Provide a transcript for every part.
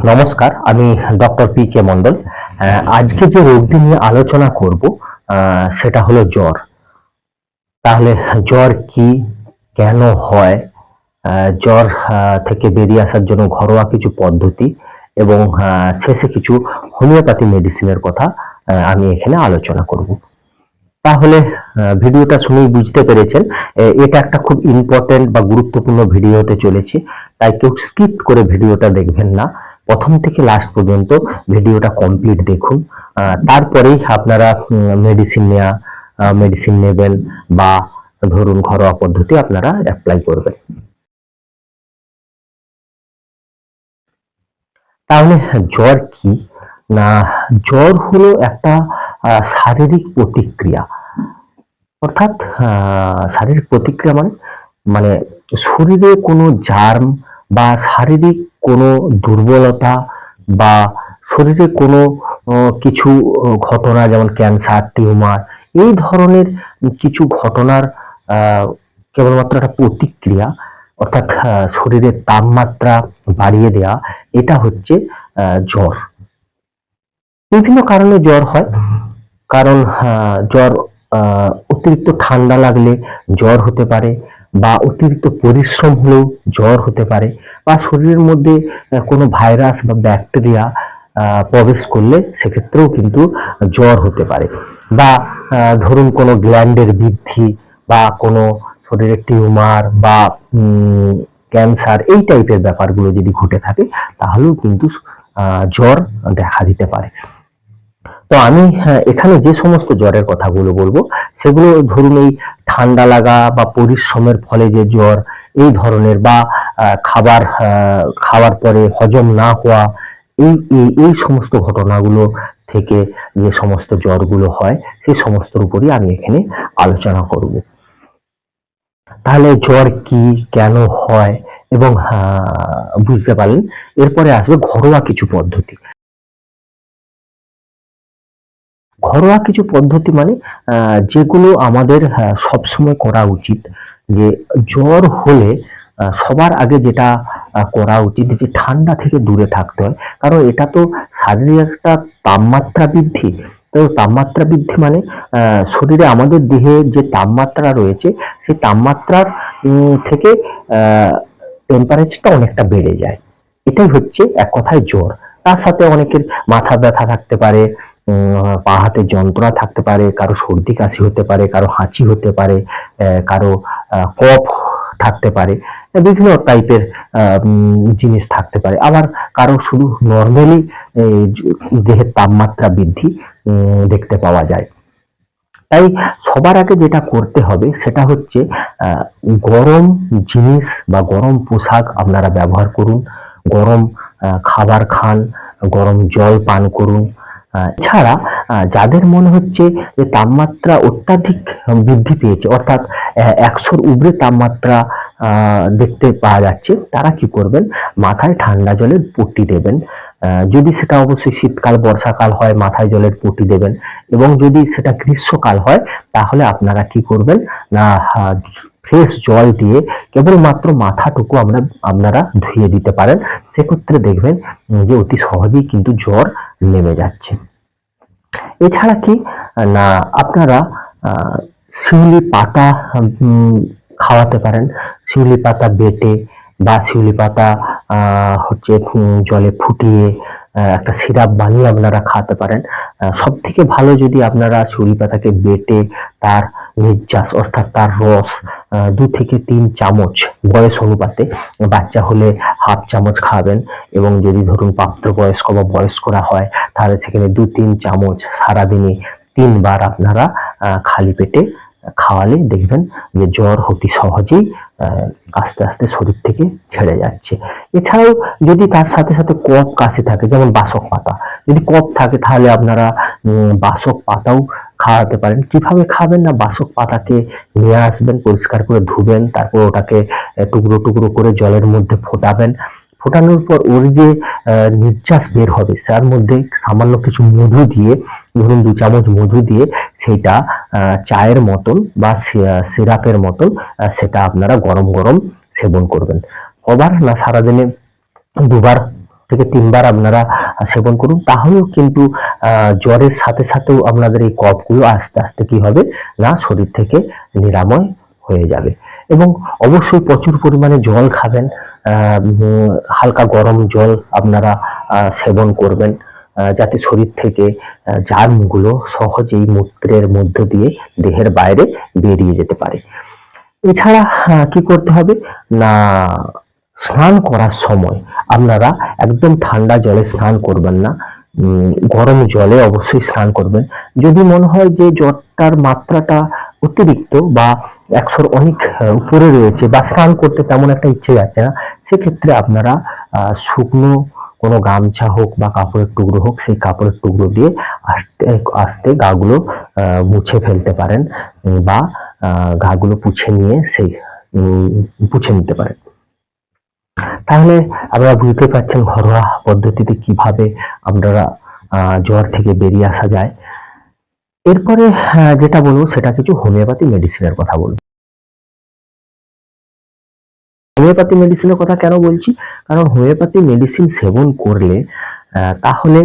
নমস্কার, আমি doctor P K Mondal. আজকে যে রোগটি নিয়ে আলোচনা করব সেটা হলো জ্বর। তাহলে জ্বর কি, কেন হয়, জ্বর থেকে বেরিয়ে আসার জন্য ঘরোয়া কিছু পদ্ধতি এবং শেষে কিছু হোমিওপ্যাথি মেডিসিনের কথা আমি এখানে আলোচনা করব। তাহলে ভিডিওটা শুনেই বুঝতে পেরেছেন এটা একটা খুব ইম্পর্টেন্ট বা গুরুত্বপূর্ণ ভিডিও হতে চলেছে। তাই কেউ স্কিপ করে ভিডিওটা দেখবেন না, প্রথম থেকে লাস্ট পর্যন্ত ভিডিওটা কমপ্লিট দেখুন। তারপরেই আপনারা মেডিসিন নেবেন বা ধরুন ঘরোয়া পদ্ধতি আপনারা অ্যাপ্লাই করবেন। তাহলে জ্বর কি না, জ্বর হলো একটা শারীরিক প্রতিক্রিয়া। অর্থাৎ শারীরিক প্রতিক্রিয়া মানে মানে শরীরে কোনো জার্ম বা শারীরিক কোনো দুর্বলতা বা শরীরে কোনো কিছু ঘটনা, যেমন ক্যান্সার, টিউমার, এই ধরনের কিছু ঘটনার কেবলমাত্র একটা প্রতিক্রিয়া। অর্থাৎ শরীরের তাপমাত্রা বাড়িয়ে দেওয়া, এটা হচ্ছে জ্বর। বিভিন্ন কারণে জ্বর হয়। কারণ জ্বর অতিরিক্ত ঠান্ডা লাগলে জ্বর হতে পারে, বা অতিরিক্ত পরিশ্রম হলেও জ্বর হতে পারে, বা শরীরের মধ্যে কোনো ভাইরাস বা ব্যাকটেরিয়া প্রবেশ করলে সেক্ষেত্রেও কিন্তু জ্বর হতে পারে। বা ধরুন কোনো গ্ল্যান্ডের বৃদ্ধি বা কোনো শরীরে টিউমার বা ক্যান্সার, এই টাইপের ব্যাপারগুলো যদি ঘটে থাকে তাহলেও কিন্তু জ্বর দেখা দিতে পারে। তো আমি এখানে যে সমস্ত জ্বরের কথাগুলো বলবো সেগুলো ধরুন এই ঠান্ডা লাগা বা পরিশ্রমের ফলে যে জ্বর এই ধরনের, বা খাবার পরে হজম না হওয়া, এই সমস্ত ঘটনাগুলো থেকে যে সমস্ত জ্বরগুলো হয় সেই সমস্তর উপরই আমি এখানে আলোচনা করব। তাহলে জ্বর কি, কেন হয় এবং বুঝতে পারলেন। এরপরে আসবে ঘরোয়া কিছু পদ্ধতি। ঘরোয়া কিছু পদ্ধতি মানে যেগুলো আমাদের সবসময় করা উচিত। যে জ্বর হলে সবার আগে যেটা করা উচিত, যে ঠান্ডা থেকে দূরে থাকতে হয়। কারণ এটা তো শারীরিক একটা তাপমাত্রা বৃদ্ধি। তো তাপমাত্রা বৃদ্ধি মানে শরীরে আমাদের দেহে যে তাপমাত্রা রয়েছে সেই তাপমাত্রার থেকে টেম্পারেচারটা অনেকটা বেড়ে যায়। এটাই হচ্ছে এক কথায় জ্বর। তার সাথে অনেকের মাথা ব্যথা থাকতে পারে, পা হাতে যন্ত্রণা থাকতে পারে, কারো সর্দি কাশি হতে পারে, কারো হাঁচি হতে পারে, কারো কফ থাকতে পারে, বিভিন্ন টাইপের জিনিস থাকতে পারে। আবার কারো শুধু নর্মালি দেহের তাপমাত্রা বৃদ্ধি দেখতে পাওয়া যায়। তাই সবার আগে যেটা করতে হবে সেটা হচ্ছে গরম জিনিস বা গরম পোশাক আপনারা ব্যবহার করুন, গরম খাবার খান, গরম জল পান করুন। এছাড়া যাদের মনে হচ্ছে যে তাপমাত্রা অত্যাধিক বৃদ্ধি পেয়েছে, অর্থাৎ 100-র উপরে তাপমাত্রা দেখতে পাওয়া যাচ্ছে, তারা কি করবেন, মাথায় ঠান্ডা জলের পট্টি দেবেন। যদি সেটা অবশ্যই শীতকাল বর্ষাকাল হয় মাথায় জলের পট্টি দেবেন, এবং যদি সেটা গ্রীষ্মকাল হয় তাহলে আপনারা কি করবেন না, ফ্রেশ জল দিয়ে কেবলমাত্র মাথাটুকু আপনারা ধুয়ে দিতে পারেন। সেক্ষেত্রে দেখবেন যে অতি সহজেই কিন্তু জ্বর নেমে যাচ্ছে। এছাড়া কি না, আপনারা শিউলি পাতা খাওয়াতে পারেন। শিউলি পাতা বেটে বা শিউলি পাতা হচ্ছে জলে ফুটিয়ে একটা সিরাপ বানিয়ে আপনারা খাওয়াতে পারেন। সব থেকে ভালো যদি আপনারা শিউলি পাতাকে বেটে তার নির্যাস অর্থাৎ তার রস 2 থেকে 3 চামচ বয়স অনুপাতে, বাচ্চা হলে হাফ চামচ খাবেন, এবং যদি ধরুন প্রাপ্তবয়স্ক বা বয়স্করা হয় তাহলে সেখানে 2-3 চামচ সারাদিনে 3 বার আপনারা খালি পেটে খাওয়ালে দেখবেন যে জ্বর অতি সহজেই আস্তে আস্তে শরীর থেকে ছেড়ে যাচ্ছে। এছাড়াও যদি তার সাথে সাথে কফ কাশি থাকে, যেমন বাসক পাতা, যদি কফ থাকে তাহলে আপনারা বাসক পাতাও খাওয়াতে পারেন। কিভাবে খাবেন না, বাসক পাতাকে নিয়ে আসবেন, পরিষ্কার করে ধুবেন, তারপর ওটাকে টুকরো টুকরো করে জলের মধ্যে ফোটাবেন। ফোটানোর পর ওর যে নির্যাস বের হবে তার মধ্যে সামান্য কিছু মধু দিয়ে, ধরুন 2 চামচ মধু দিয়ে সেটা চায়ের মতন বা সিরাপের মতন সেটা আপনারা গরম গরম সেবন করবেন। কবার না, সারাদিনে 2 বার থেকে 3 বার আপনারা সেবন করুন, তাহলেও কিন্তু জ্বরের সাথে সাথেও আপনাদের এই কফগুলো আস্তে আস্তে কি হবে না শরীর থেকে নিরাময় হয়ে যাবে। এবং অবশ্যই প্রচুর পরিমাণে জল খাবেন, হালকা গরম জল আপনারা সেবন করবেন, যাতে শরীর থেকে জার্মগুলো সহজেই মূত্রের মধ্য দিয়ে দেহের বাইরে বেরিয়ে যেতে পারে। এছাড়া কি করতে হবে না, স্নান করার সময় আপনারা একদম ঠান্ডা জলে স্নান করবেন না, গরম জলে অবশ্যই স্নান করবেন। যদি মনে হয় যে জ্বরটার মাত্রাটা অতিরিক্ত বা 100-র অনেক উপরে রয়েছে বা স্নান করতে তেমন একটা ইচ্ছে যাচ্ছে না, সেক্ষেত্রে আপনারা শুকনো কোনো গামছা হোক বা কাপড়ের টুকরো হোক, সেই কাপড়ের টুকরো দিয়ে আস্তে আস্তে গাগুলো মুছে ফেলতে পারেন, বা ঘাগুলো পুছে নিয়ে সেই পুছে নিতে পারেন। তাহলে আপনারা বুঝতে পারছেন ঘরোয়া পদ্ধতিতে কিভাবে আপনারা জ্বর থেকে বেরিয়ে আসা যায়। এরপরে যেটা বলবো সেটা কিছু হোমিওপ্যাথি মেডিসিনের কথা বলবো। হোমিওপ্যাথি মেডিসিনের কথা কেন বলছি, কারণ হোমিওপ্যাথি মেডিসিন সেবন করলে তাহলে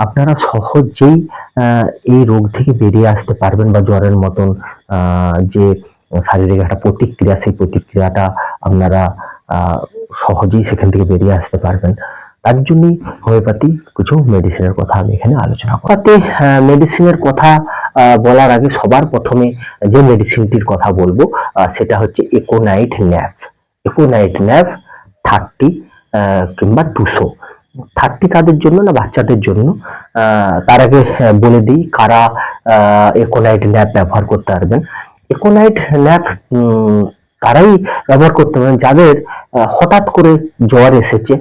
আপনারা সহজেই এই রোগ থেকে বেরিয়ে আসতে পারবেন, বা জ্বরের মতন যে শারীরিক একটা প্রতিক্রিয়া, সেই প্রতিক্রিয়াটা আপনারা সহজেই সেখান থেকে বেরিয়ে আসতে পারবেন। তার জন্যই হোমিওপ্যাথি কিছু মেডিসিনের কথা আমি এখানে আলোচনা করব। হোমিওপ্যাথি মেডিসিনের কথা বলার আগে সবার প্রথমে যে মেডিসিনটির কথা বলবো সেটা হচ্ছে একোনাইট ন্যাপ। একোনাইট ন্যাপ 30 কিংবা 200। 30 কাদের জন্য না বাচ্চাদের জন্য। তার আগে বলে দিই কারা একোনাইট ন্যাপ ব্যবহার করতে পারবেন। একোনাইট ন্যাপ তারাই ব্যবহার করতে পারেন যাদের হঠাৎ করে জ্বর এসেছে,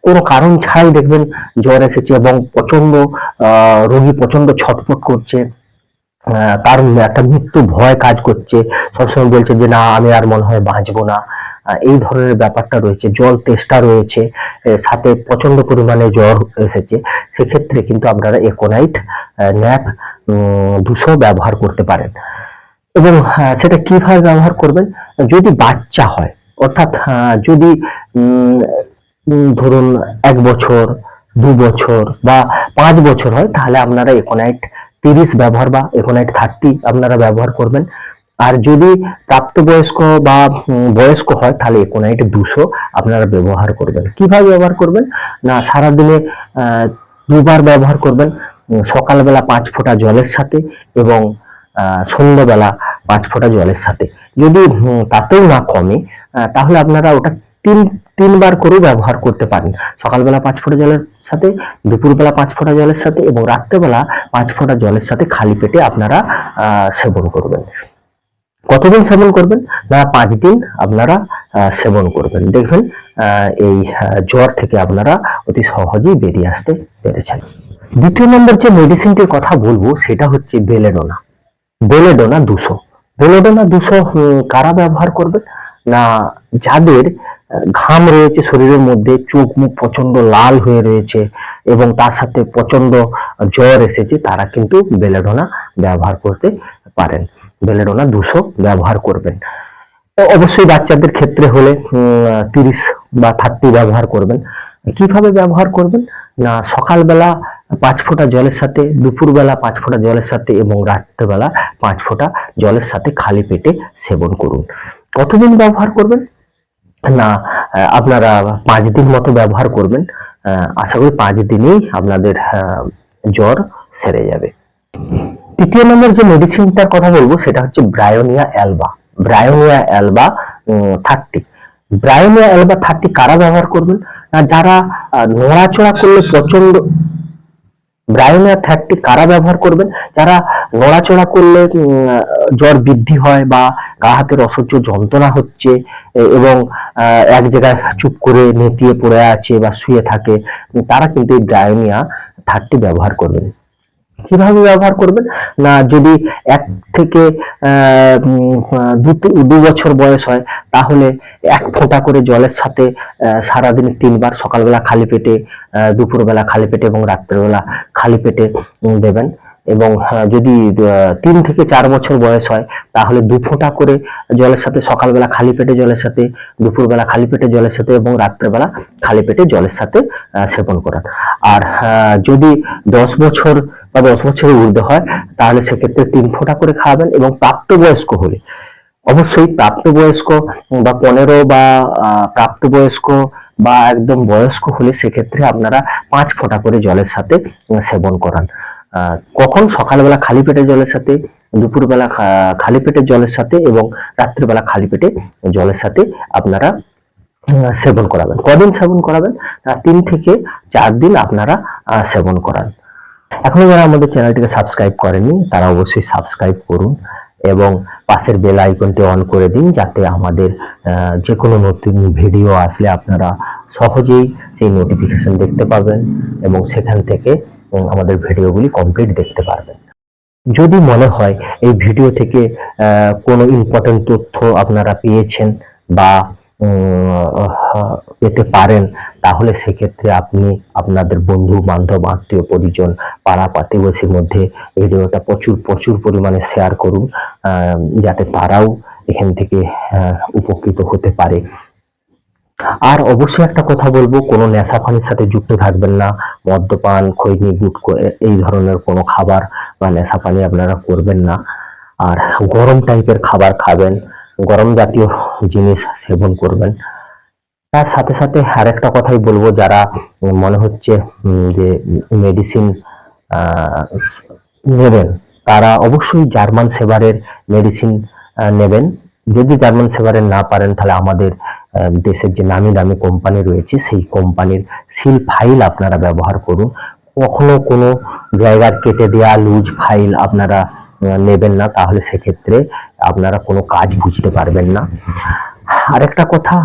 কোনো কারণ ছাড়াই দেখবেন জ্বর এসেছে এবং প্রচন্ড রোগী প্রচন্ড ছটফট করছে, তার একটা মৃত্যু ভয় কাজ করছে, সবসময় বলছে যে না আমি আর মনে হয় বাঁচবো না, এই ধরনের ব্যাপারটা রয়েছে, জল তেষ্টা রয়েছে, সাথে প্রচন্ড পরিমাণে জ্বর এসেছে, সেক্ষেত্রে কিন্তু আপনারা একোনাইট ন্যাপ 200 ব্যবহার করতে পারেন। এবং সেটা কিভাবে ব্যবহার করবেন, যদি বাচ্চা হয় অর্থাৎ যদি ধরুন 1 বছর 2 বছর বা 5 বছর হয়, তাহলে আপনারা একোনাইট 30 ব্যবহার বা একোনাইট 30 আপনারা ব্যবহার করবেন। আর যদি প্রাপ্তবয়স্ক বা বয়স্ক হয় তাহলে একোনাইট 200 আপনারা ব্যবহার করবেন। কিভাবে ব্যবহার করবেন না, সারাদিনে 2 বার ব্যবহার করবেন, সকালবেলা 5 ফোঁটা জলের সাথে এবং সন্ধ্যাবেলা 5 ফোঁটা জলের সাথে। যদি তাতেও না কমে তাহলে আপনারা ওটা 3 বার করে ব্যবহার করতে পারেন। সকালবেলা 5 ফোঁটা জলের সাথে, দুপুরবেলা 5 ফোঁটা জলের সাথে এবং রাত্রেবেলা 5 ফোঁটা জলের সাথে খালি পেটে আপনারা সেবন করবেন। কতদিন সেবন করবেন না, 5 দিন আপনারা সেবন করবেন, দেখবেন এই জ্বর থেকে আপনারা অতি সহজেই বেরিয়ে আসতে পেরেছেন। দ্বিতীয় নম্বর যে মেডিসিনটির কথা বলবো সেটা হচ্ছে বেলেডোনা। বেলেডোনা 200। বেলেডোনা 200 কারা ব্যবহার করবেন না, যাদের ঘাম রয়েছে শরীরের মধ্যে, চোখ মুখ প্রচন্ড লাল হয়ে রয়েছে এবং তার সাথে প্রচন্ড জ্বর এসেছে, তারা কিন্তু বেলেডোনা ব্যবহার করতে পারেন। বেলেডোনা 200 ব্যবহার করবেন। অবশ্যই বাচ্চাদের ক্ষেত্রে হলে 30 বা 30 ব্যবহার করবেন। কিভাবে ব্যবহার করবেন না, সকালবেলা 5 ফোঁটা জলের সাথে, দুপুরবেলা 5 ফোঁটা জলের সাথে এবং রাত্রেবেলা 5 ফোঁটা জলের সাথে খালি পেটে সেবন করুন। কতদিন ব্যবহার করবেন না, আপনারা 5 দিন মতো ব্যবহার করবেন। আশা করি 5 দিনেই আপনাদের জ্বর সেরে যাবে। তৃতীয় নম্বর যে মেডিসিনটার কথা বলবো সেটা হচ্ছে Bryonia Alba. Bryonia Alba 30। Bryonia Alba 30 কারা ব্যবহার করবেন না, যারা নড়াচড়া করলে প্রচন্ড। ব্রায়োনিয়া 30 কারা ব্যবহার করবেন, যারা নড়াচড়া করলে জ্বর বৃদ্ধি হয় বা গা হাতের অসহ্য যন্ত্রণা হচ্ছে এবং এক জায়গায় চুপ করে নেতিয়ে পড়ে আছে বা শুয়ে থাকে, তারা কিন্তু এই ব্রায়োনিয়া 30 ব্যবহার করবেন। কিভাবে ব্যবহার করবেন না, যদি 1 থেকে 2 বছর বয়স হয় তাহলে 1 ফোঁটা করে জলের সাথে সারাদিনে 3 বার, সকালবেলা খালি পেটে, দুপুরবেলা খালি পেটে এবং রাত্রেবেলা খালি পেটে দেবেন। এবং যদি 3 থেকে 4 বছর বয়স হয় তাহলে 2 ফোঁটা করে জলের সাথে সকালবেলা খালি পেটে জলের সাথে, দুপুরবেলা খালি পেটে জলের সাথে এবং রাত্রেবেলা খালি পেটে জলের সাথে সেবন করান। আর যদি 10 বছর বা 10 বছরের ঊর্ধ্বে হয় তাহলে সেক্ষেত্রে 3 ফোঁটা করে খাওয়াবেন, এবং প্রাপ্তবয়স্ক হলে অবশ্যই প্রাপ্তবয়স্ক বা 15 বা প্রাপ্তবয়স্ক বা একদম বয়স্ক হলে সেক্ষেত্রে আপনারা 5 ফোঁটা করে জলের সাথে সেবন করান। কখন? সকালবেলা খালি পেটে জলের সাথে, দুপুরবেলা খালি পেটে জলের সাথে এবং রাত্রিবেলা খালি পেটে জলের সাথে আপনারা সেবন করাবেন। কদিন সেবন করাবেন? 3 থেকে 4 দিন আপনারা সেবন করান। এখনো যারা আমাদের চ্যানেলটিকে সাবস্ক্রাইব করেননি তারা অবশ্যই সাবস্ক্রাইব করুন এবং পাশের বেল আইকনটি অন করে দিন, যাতে আমাদের যে কোনো নতুন ভিডিও আসলে আপনারা সহজেই সেই নোটিফিকেশন দেখতে পাবেন এবং সেখান থেকে আমাদের ভিডিওগুলি কমপ্লিট দেখতে পারবেন। যদি মনে হয় এই ভিডিও থেকে কোনো ইম্পর্টেন্ট তথ্য আপনারা পেয়েছেন বা পেতে পারেন, তাহলে সেক্ষেত্রে আপনি আপনাদের বন্ধু বান্ধব, আত্মীয় পরিজন, পাড়া প্রতিবেশীর মধ্যে ভিডিওটা প্রচুর পরিমাণে শেয়ার করুন, যাতে তারাও এখান থেকে উপকৃত হতে পারে। আর অবশ্যই একটা কথা বলবো, কোনো নেশা পানির সাথে যুক্ত থাকবেন না। মদ্যপান, খৈনি, গুটখা এই ধরনের কোনো খাবার বা নেশা পানি আপনারা করবেন না। আর গরম টাইপের খাবার খাবেন, গরম জাতীয় জিনিস সেবন করবেন। তার সাথে সাথে আরেকটা কথাই বলবো, যারা মনে হচ্ছে যে মেডিসিন নেবেন, তারা অবশ্যই জার্মান শেফার্ডের মেডিসিন নেবেন। যদি জার্মান শেফার্ডের না পারেন তাহলে আমাদের দেশের যে নামি দামি কোম্পানি রয়েছে সেই কোম্পানির সিল ফাইল আপনারা ব্যবহার করুন। কখনো কোনো জায়গার কেটে দেওয়া লুজ ফাইল আপনারা নেবেন না, তাহলে সেক্ষেত্রে আপনারা কোনো কাজ বুঝতে পারবেন না। আরেকটা কথা,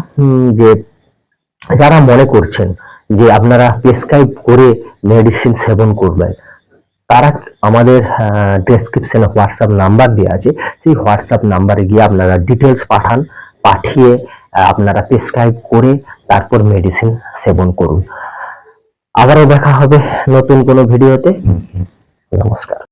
যে যারা মনে করছেন যে আপনারা প্রেসক্রাইব করে মেডিসিন সেবন করবেন, তারা আমাদের ডেসক্রিপশনে হোয়াটসঅ্যাপ নাম্বার দেওয়া আছে, সেই হোয়াটসঅ্যাপ নাম্বারে গিয়ে আপনারা ডিটেলস পাঠান, পাঠিয়ে আপনারা প্রেসক্রাইব করে তারপর মেডিসিন সেবন করুন। আবারও দেখা হবে নতুন কোনো ভিডিওতে। নমস্কার।